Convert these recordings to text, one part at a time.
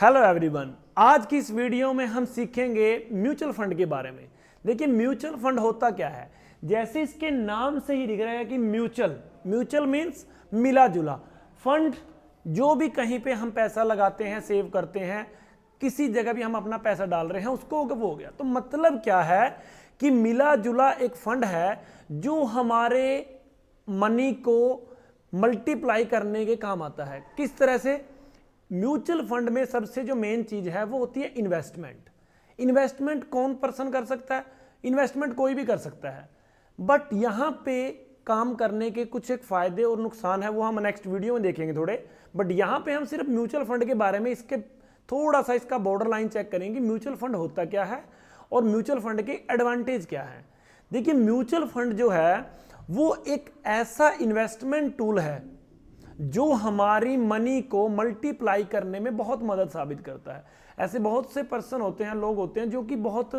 Hello everyone, आज की इस वीडियो में हम सीखेंगे म्यूचुअल फंड के बारे में। देखिए म्यूचुअल फंड होता क्या है। जैसे इसके नाम से ही दिख रहा है कि म्यूचुअल मीन्स मिला जुला। फंड जो भी कहीं पे हम पैसा लगाते हैं, सेव करते हैं, किसी जगह भी हम अपना पैसा डाल रहे हैं, उसको वो हो गया। तो मतलब क्या है कि मिला जुला एक फंड है जो हमारे मनी को मल्टीप्लाई करने के काम आता है। किस तरह से? म्यूचुअल फंड में सबसे जो मेन चीज है वो होती है इन्वेस्टमेंट। इन्वेस्टमेंट कौन पर्सन कर सकता है? इन्वेस्टमेंट कोई भी कर सकता है, बट यहां पे काम करने के कुछ एक फायदे और नुकसान है, वो हम नेक्स्ट वीडियो में देखेंगे थोड़े। बट यहां पे हम सिर्फ म्यूचुअल फंड के बारे में इसके थोड़ा सा इसका बॉर्डर लाइन चेक करेंगे। म्यूचुअल फंड होता क्या है और म्यूचुअल फंड के एडवांटेज क्या है। देखिए म्यूचुअल फंड जो है वो एक ऐसा इन्वेस्टमेंट टूल है जो हमारी मनी को मल्टीप्लाई करने में बहुत मदद साबित करता है। ऐसे बहुत से पर्सन होते हैं, लोग होते हैं जो कि बहुत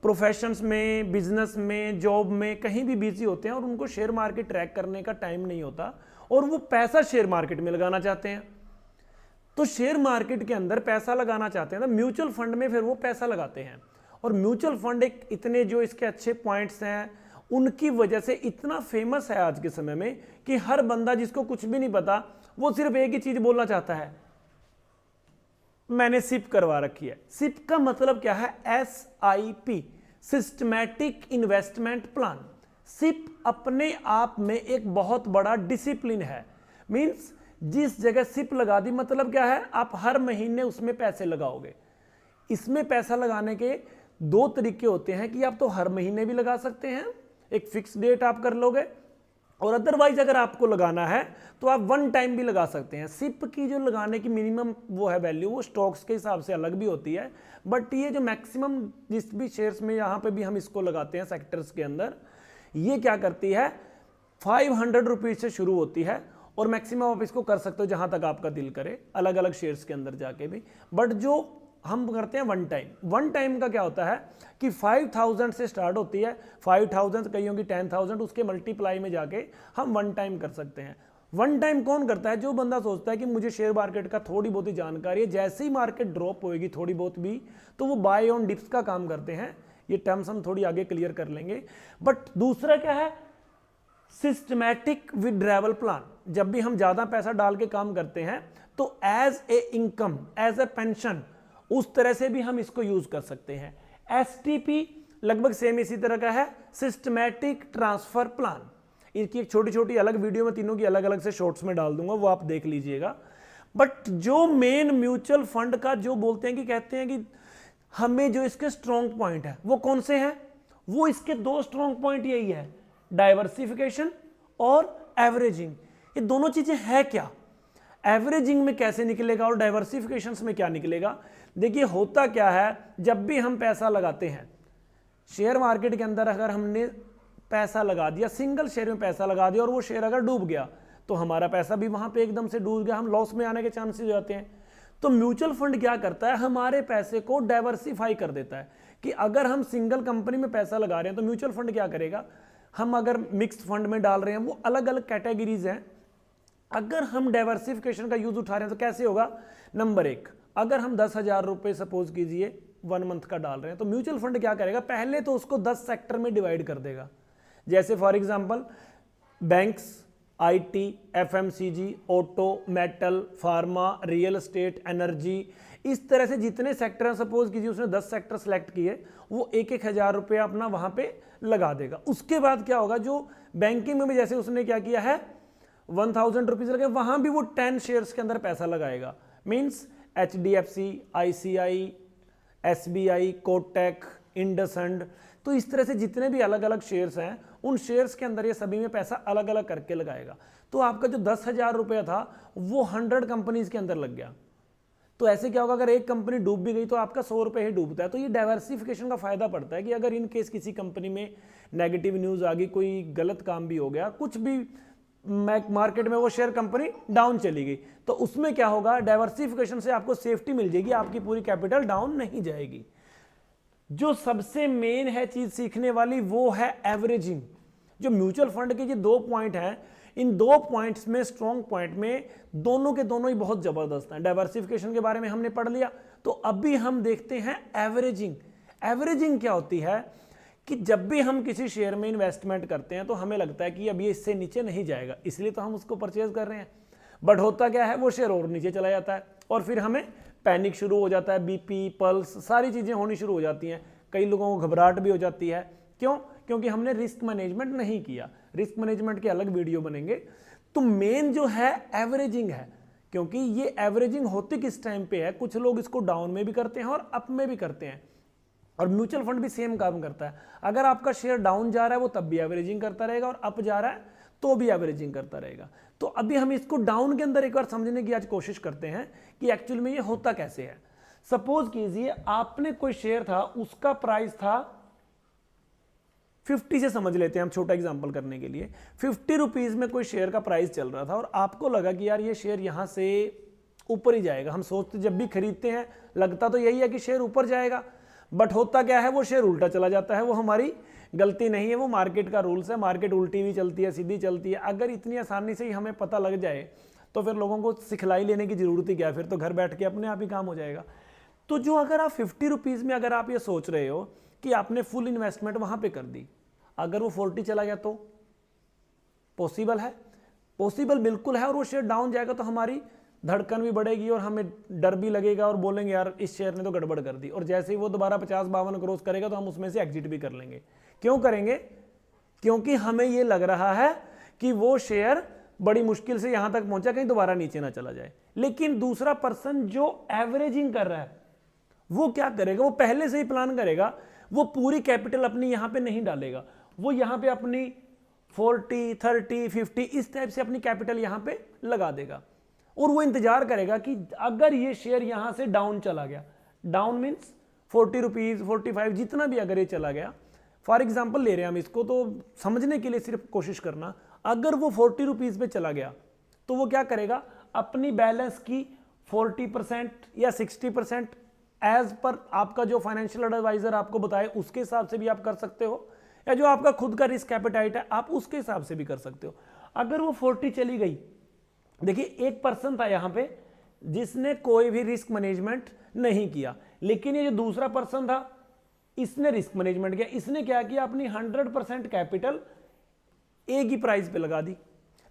प्रोफेशंस में, बिजनेस में, जॉब में कहीं भी बिजी होते हैं और उनको शेयर मार्केट ट्रैक करने का टाइम नहीं होता और वो पैसा शेयर मार्केट में लगाना चाहते हैं। तो शेयर मार्केट के अंदर पैसा लगाना चाहते हैं तो म्यूचुअल फंड में फिर वो पैसा लगाते हैं। और म्यूचुअल फंड एक इतने जो इसके अच्छे पॉइंट्स हैं उनकी वजह से इतना फेमस है आज के समय में कि हर बंदा जिसको कुछ भी नहीं पता वो सिर्फ एक ही चीज बोलना चाहता है, मैंने सिप करवा रखी है। सिप का मतलब क्या है? SIP, systematic investment plan. SIP अपने आप में एक बहुत बड़ा डिसिप्लिन है। मींस जिस जगह सिप लगा दी मतलब क्या है? आप हर महीने उसमें पैसे लगाओगे। इसमें पैसा लगाने के दो तरीके होते हैं कि आप तो हर महीने भी लगा सकते हैं, एक फिक्स डेट आप कर लोगे, और अदरवाइज अगर आपको लगाना है तो आप वन टाइम भी लगा सकते हैं। सिप की जो लगाने की मिनिमम वो है वैल्यू, वो स्टॉक्स के हिसाब से अलग भी होती है, बट ये जो मैक्सिमम जिस भी शेयर्स में यहाँ पे भी हम इसको लगाते हैं सेक्टर्स के अंदर, ये क्या करती है 500 रुपीज से शुरू होती है और मैक्सिमम आप इसको कर सकते हो जहां तक आपका दिल करे, अलग अलग शेयर्स के अंदर जाके भी। बट जो हम करते हैं वन टाइम का क्या होता है कि 5000 से स्टार्ट होती है, 5000 कईयों की 10,000, उसके मल्टीप्लाई में जाके हम वन टाइम कर सकते हैं। वन टाइम कौन करता है? जो बंदा सोचता है कि मुझे शेयर मार्केट का थोड़ी बहुत ही जानकारी है, जैसे ही मार्केट ड्रॉप होएगी थोड़ी बहुत भी तो वो बाय ऑन डिप्स का काम करते हैं। ये टर्म्स हम थोड़ी आगे क्लियर कर लेंगे। बट दूसरा क्या है? Systematic withdrawal plan. जब भी हम ज्यादा पैसा डाल के काम करते हैं तो as a income, as a pension, उस तरह से भी हम इसको यूज कर सकते हैं। STP लगभग सेम इसी तरह का है, सिस्टमैटिक ट्रांसफर प्लान। इसकी एक छोटी छोटी अलग वीडियो में तीनों की अलग अलग से शॉर्ट्स में डाल दूंगा, वो आप देख लीजिएगा। बट जो मेन म्यूचुअल फंड का जो बोलते हैं कि कहते हैं कि हमें जो इसके स्ट्रॉन्ग पॉइंट है वो कौन से हैं? वो इसके दो स्ट्रॉन्ग पॉइंट यही है, डाइवर्सिफिकेशन और एवरेजिंग। ये दोनों चीजें है क्या? एवरेजिंग में कैसे निकलेगा और डाइवर्सिफिकेशन में क्या निकलेगा? देखिए होता क्या है, जब भी हम पैसा लगाते हैं शेयर मार्केट के अंदर, अगर हमने पैसा लगा दिया, सिंगल शेयर में पैसा लगा दिया और वो शेयर अगर डूब गया तो हमारा पैसा भी वहां पे एकदम से डूब गया, हम लॉस में आने के चांसेस हो जाते हैं। तो म्यूचुअल फंड क्या करता है? हमारे पैसे को डाइवर्सिफाई कर देता है कि अगर हम सिंगल कंपनी में पैसा लगा रहे हैं तो म्यूचुअल फंड क्या करेगा, हम अगर मिक्स्ड फंड में डाल रहे हैं, वो अलग अलग कैटेगरीज हैं। अगर हम डाइवर्सिफिकेशन का यूज उठा रहे हैं तो कैसे होगा? नंबर एक, अगर हम 10,000 रुपए सपोज कीजिए 1 मंथ का डाल रहे हैं तो म्यूचुअल फंड क्या करेगा? पहले तो उसको 10 सेक्टर में डिवाइड कर देगा। जैसे for example banks, IT, FMCG, auto, metal, pharma, real estate, energy, इस तरह से जितने सेक्टर हैं, सपोज कीजिए उसने 10 सेक्टर सेलेक्ट किए, वो 1,000 रुपया अपना वहां पे लगा देगा। उसके बाद क्या होगा? जो बैंकिंग में भी जैसे उसने क्या किया है 1000 रुपीज लगे, वहां भी वो 10 शेयर्स के अंदर पैसा लगाएगा। Means HDFC, ICI, SBI, Kotak, IndusInd, तो इस तरह से जितने भी अलग अलग शेयर्स हैं उन शेयर्स के अंदर ये सभी में पैसा अलग अलग करके लगाएगा। तो आपका जो 10,000 रुपया था वो 100 कंपनीज के अंदर लग गया। तो ऐसे क्या होगा? अगर एक कंपनी डूब भी गई तो आपका 100 रुपये ही डूबता है। तो ये डाइवर्सिफिकेशन का फायदा पड़ता है कि अगर इन केस किसी कंपनी में नेगेटिव न्यूज आ गई, कोई गलत काम भी हो गया, कुछ भी मार्केट में वो शेयर कंपनी डाउन चली गई, तो उसमें क्या होगा? डाइवर्सिफिकेशन से आपको सेफ्टी मिल जाएगी, आपकी पूरी कैपिटल डाउन नहीं जाएगी। जो सबसे मेन है चीज सीखने वाली वो है एवरेजिंग। जो म्यूचुअल फंड के ये दो पॉइंट हैं, इन दो पॉइंट्स में, स्ट्रॉन्ग पॉइंट में, दोनों के दोनों ही बहुत जबरदस्त हैं। डाइवर्सिफिकेशन के बारे में हमने पढ़ लिया, तो अभी हम देखते हैं एवरेजिंग। एवरेजिंग क्या होती है कि जब भी हम किसी शेयर में इन्वेस्टमेंट करते हैं तो हमें लगता है कि अब ये इससे नीचे नहीं जाएगा, इसलिए तो हम उसको परचेज कर रहे हैं। बट होता क्या है, वो शेयर और नीचे चला जाता है और फिर हमें पैनिक शुरू हो जाता है, बीपी, पल्स, सारी चीजें होनी शुरू हो जाती हैं। कई लोगों को घबराहट भी हो जाती है। क्यों? क्योंकि हमने रिस्क मैनेजमेंट नहीं किया। रिस्क मैनेजमेंट के अलग वीडियो बनेंगे। तो मेन जो है एवरेजिंग है, क्योंकि ये एवरेजिंग होती किस टाइम पे है, कुछ लोग इसको डाउन में भी करते हैं और अप में भी करते हैं, और म्यूचुअल फंड भी सेम काम करता है। अगर आपका शेयर डाउन जा रहा है वो तब भी एवरेजिंग करता रहेगा, और अप जा रहा है तो भी एवरेजिंग करता रहेगा। तो अभी हम इसको डाउन के अंदर एक बार समझने की आज कोशिश करते हैं कि एक्चुअल में ये होता कैसे है। सपोज कीजिए आपने कोई शेयर था, उसका प्राइस था 50 से, समझ लेते हैं हम छोटा एग्जांपल करने के लिए, 50 रुपीज में कोई शेयर का प्राइस चल रहा था और आपको लगा कि यार ये शेयर यहां से ऊपर ही जाएगा। हम सोचते जब भी खरीदते हैं लगता तो यही है कि शेयर ऊपर जाएगा, बट होता क्या है, वो शेयर उल्टा चला जाता है। वो हमारी गलती नहीं है, वो मार्केट का रूल्स है। मार्केट उल्टी भी चलती है, सीधी चलती है। अगर इतनी आसानी से ही हमें पता लग जाए तो फिर लोगों को सिखलाई लेने की जरूरत ही क्या, फिर तो घर बैठ के अपने आप ही काम हो जाएगा। तो जो अगर आप 50 रुपीज में अगर आप ये सोच रहे हो कि आपने फुल इन्वेस्टमेंट वहां पे कर दी, अगर वो 40 चला गया तो पॉसिबल है, पॉसिबल बिल्कुल है। और वो शेयर डाउन जाएगा तो हमारी धड़कन भी बढ़ेगी और हमें डर भी लगेगा और बोलेंगे यार इस शेयर ने तो गड़बड़ कर दी। और जैसे ही वो दोबारा 50-52 क्रॉस करेगा तो हम उसमें से एग्जिट भी कर लेंगे। क्यों करेंगे? क्योंकि हमें ये लग रहा है कि वो शेयर बड़ी मुश्किल से यहां तक पहुंचा, कहीं दोबारा नीचे ना चला जाए। लेकिन दूसरा पर्सन जो एवरेजिंग कर रहा है वो क्या करेगा, वो पहले से ही प्लान करेगा। वो पूरी कैपिटल अपनी यहां पे नहीं डालेगा, वो यहां पे अपनी 40, 30, 50 इस टाइप से अपनी कैपिटल यहां पे लगा देगा। और वो इंतजार करेगा कि अगर ये शेयर यहां से डाउन चला गया, डाउन मीन्स 40 रुपीज, 45, जितना भी अगर ये चला गया, फॉर एग्जाम्पल ले रहे हैं हम इसको, तो समझने के लिए सिर्फ कोशिश करना, अगर वो 40 रुपीज पे चला गया तो वो क्या करेगा, अपनी बैलेंस की 40% या 60% एज पर आपका जो फाइनेंशियल एडवाइजर आपको बताए उसके हिसाब से भी आप कर सकते हो, या जो आपका खुद का रिस्क एपेटाइट है आप उसके हिसाब से भी कर सकते हो। अगर वो 40 चली गई, देखिए एक पर्सन था यहां पे जिसने कोई भी रिस्क मैनेजमेंट नहीं किया, लेकिन ये जो दूसरा पर्सन था इसने रिस्क मैनेजमेंट किया। इसने क्या किया, अपनी 100% कैपिटल एक ही प्राइस पे लगा दी।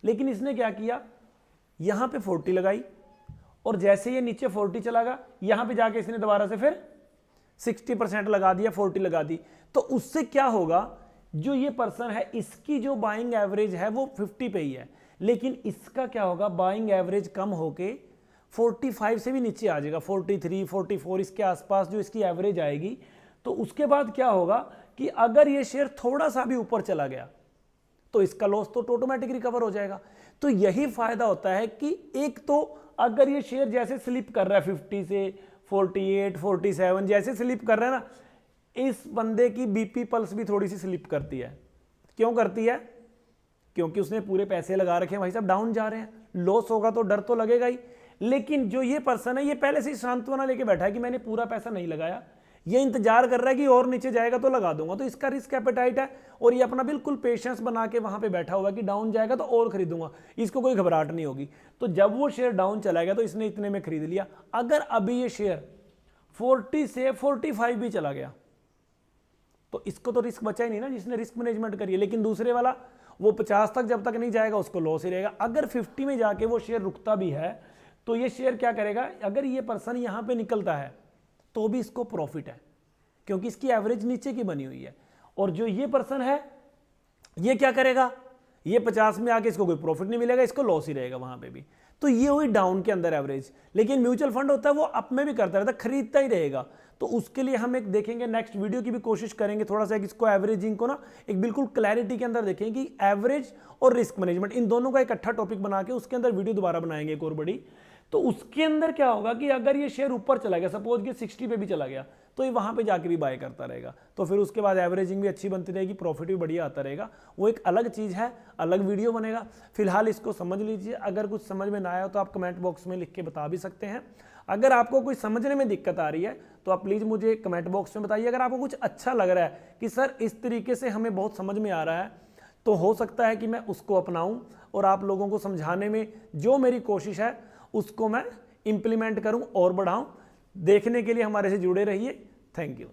लेकिन इसने क्या किया, यहां पे 40 लगाई और जैसे ये नीचे 40 चला गया, यहां पे जाके इसने दोबारा से फिर 60% लगा दिया, 40 लगा दी। तो उससे क्या होगा, जो ये पर्सन है इसकी जो बाइंग एवरेज है वो 50 पे ही है, लेकिन इसका क्या होगा, बाइंग एवरेज कम होके 45 से भी नीचे आ जाएगा, 43, 44 इसके आसपास जो इसकी एवरेज आएगी। तो उसके बाद क्या होगा कि अगर ये शेयर थोड़ा सा भी ऊपर चला गया तो इसका लॉस तो ऑटोमेटिक रिकवर हो जाएगा। तो यही फायदा होता है कि एक तो अगर ये शेयर जैसे स्लिप कर रहा है 50 से 48, 47 जैसे स्लिप कर रहा है ना, इस बंदे की बीपी पल्स भी थोड़ी सी स्लिप करती है। क्यों करती है? क्योंकि उसने पूरे पैसे लगा रखे हैं, भाई साहब डाउन जा रहे हैं, लॉस होगा तो डर तो लगेगा ही। लेकिन जो ये पर्सन है ये पहले से सांत्वना लेके बैठा है कि मैंने पूरा पैसा नहीं लगाया, ये इंतजार कर रहा है कि और नीचे जाएगा तो लगा दूंगा। तो इसका रिस्क एपेटाइट है और ये अपना बिल्कुल पेशेंस बना के वहां पे बैठा हुआ कि डाउन जाएगा तो और खरीदूंगा, इसको कोई घबराहट नहीं होगी। तो जब वो शेयर डाउन चला गया तो इसने इतने में खरीद लिया। अगर अभी ये शेयर 40 से 45 भी चला गया तो इसको तो रिस्क बचा ही नहीं ना, जिसने रिस्क मैनेजमेंट करी है। लेकिन दूसरे वाला वो 50 तक जब तक नहीं जाएगा उसको लॉस ही रहेगा। अगर 50 में जाके वो शेयर रुकता भी है तो ये शेयर क्या करेगा, अगर ये पर्सन यहां पे निकलता है तो भी इसको प्रॉफिट है, क्योंकि इसकी एवरेज नीचे की बनी हुई है। और जो ये पर्सन है ये क्या करेगा, ये 50 में आके इसको कोई प्रॉफिट नहीं मिलेगा, इसको लॉस ही रहेगा वहां पे भी। तो ये हुई डाउन के अंदर एवरेज। लेकिन म्यूचुअल फंड होता है वो अप में भी करता रहता है, खरीदता ही रहेगा। तो उसके लिए हम एक देखेंगे, नेक्स्ट वीडियो की भी कोशिश करेंगे थोड़ा सा इसको एवरेजिंग को ना एक बिल्कुल क्लैरिटी के अंदर देखेंगे कि एवरेज और रिस्क मैनेजमेंट इन दोनों का इकट्ठा टॉपिक बना के उसके अंदर वीडियो दोबारा बनाएंगे एक और बड़ी। तो उसके अंदर क्या होगा कि अगर ये शेयर ऊपर चला गया, सपोज कि 60 पे भी चला गया, तो ये वहां पे जाके भी बाय करता रहेगा। तो फिर उसके बाद एवरेजिंग भी अच्छी बनती रहेगी, प्रॉफिट भी बढ़िया आता रहेगा। वो एक अलग चीज है, अलग वीडियो बनेगा। फिलहाल इसको समझ लीजिए। अगर कुछ समझ में ना आया तो आप कमेंट बॉक्स में लिख के बता भी सकते हैं। अगर आपको कोई समझने में दिक्कत आ रही है तो आप प्लीज मुझे कमेंट बॉक्स में बताइए। अगर आपको कुछ अच्छा लग रहा है कि सर इस तरीके से हमें बहुत समझ में आ रहा है, तो हो सकता है कि मैं उसको अपनाऊं और आप लोगों को समझाने में जो मेरी कोशिश है उसको मैं इंप्लीमेंट करूं और बढ़ाऊं। देखने के लिए हमारे से जुड़े रहिए। Thank you.